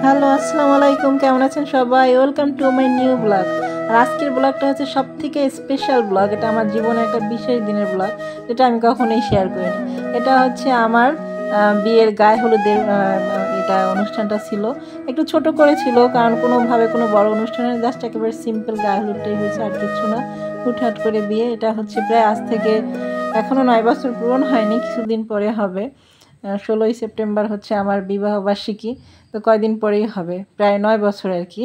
Hello, আসসালামু আলাইকুম। কেমন আছেন সবাই? Welcome to my new blog. আর আজকের ব্লগটা হচ্ছে সবথেকে স্পেশাল ব্লগ। এটা আমার জীবনে একটা বিশেষ দিনের ব্লগ, যেটা আমি কখনোই শেয়ার করিনি। এটা হচ্ছে আমার বিয়ের গায়ে হলুদের এটা অনুষ্ঠানটা ছিল। একটু ছোট করে ছিল, কারণ কোনোভাবে কোনো বড় অনুষ্ঠানে জাস্ট একেবারে সিম্পল গায়ে হলুদটাই হয়েছে, আর কিচ্ছু না। হুটহাট করে বিয়ে। এটা হচ্ছে প্রায় আজ থেকে এখনও 9 বছর পূরণ হয়নি, কিছুদিন পরে হবে। 16ই সেপ্টেম্বর হচ্ছে আমার বিবাহবার্ষিকী। তো কয়দিন পরেই হবে, প্রায় 9 বছর আর কি।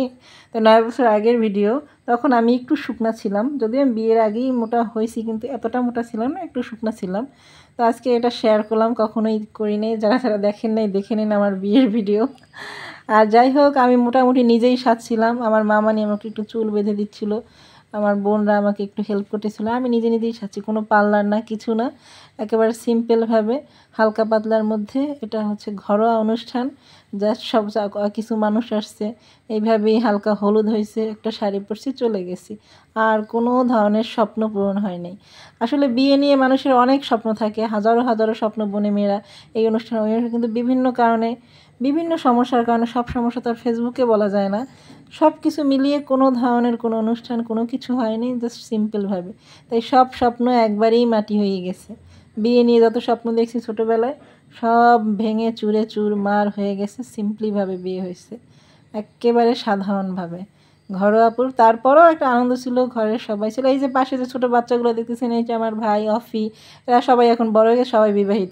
তো 9 বছর আগের ভিডিও। তখন আমি একটু শুকনা ছিলাম, যদিও আমি বিয়ের আগেই মোটা হয়েছি, কিন্তু এতটা মোটা ছিলাম না, একটু শুকনা ছিলাম। তো আজকে এটা শেয়ার করলাম, কখনোই করি নাই। যারা যারা দেখেন নাই দেখে নিন আমার বিয়ের ভিডিও। আর যাই হোক, আমি মোটামুটি নিজেই সাজছিলাম। আমার মামানি আমাকে একটু চুল বেঁধে দিচ্ছিল, আমার বোনরা আমাকে একটু হেল্প করতেছিল। আমি নিজে নিজেই সাজছি, কোনো পার্লার না, কিছু না, একেবারে সিম্পলভাবে হালকা পাতলার মধ্যে। এটা হচ্ছে ঘরোয়া অনুষ্ঠান, জাস্ট সব কিছু মানুষ আসছে, এইভাবেই হালকা হলুদ হয়েছে, একটা শাড়ি পরছি, চলে গেছি। আর কোনো ধরনের স্বপ্ন পূরণ হয় নাই। আসলে বিয়ে নিয়ে মানুষের অনেক স্বপ্ন থাকে, হাজারো হাজারো স্বপ্ন বনে মেয়েরা এই অনুষ্ঠান ওই অনুষ্ঠান, কিন্তু বিভিন্ন কারণে, বিভিন্ন সমস্যার কারণে, সব সমস্যা তো আর ফেসবুকে বলা যায় না। সব কিছু মিলিয়ে কোনো ধরনের কোনো অনুষ্ঠান কোনো কিছু হয়নি, জাস্ট সিম্পলভাবে। তাই সব স্বপ্ন একবারেই মাটি হয়ে গেছে। বিয়ে নিয়ে যত স্বপ্ন দেখছি ছোটোবেলায়, সব ভেঙে চুরে চুরমার হয়ে গেছে। সিম্পলিভাবে বিয়ে হয়েছে, একেবারে সাধারণভাবে, ঘরোয়াপুর। তারপরেও একটা আনন্দ ছিল, ঘরের সবাই ছিল। এই যে পাশে যে ছোটো বাচ্চাগুলো দেখতেছেন, এই যে আমার ভাই, অফি, এরা সবাই এখন বড় হয়ে গেছে, সবাই বিবাহিত।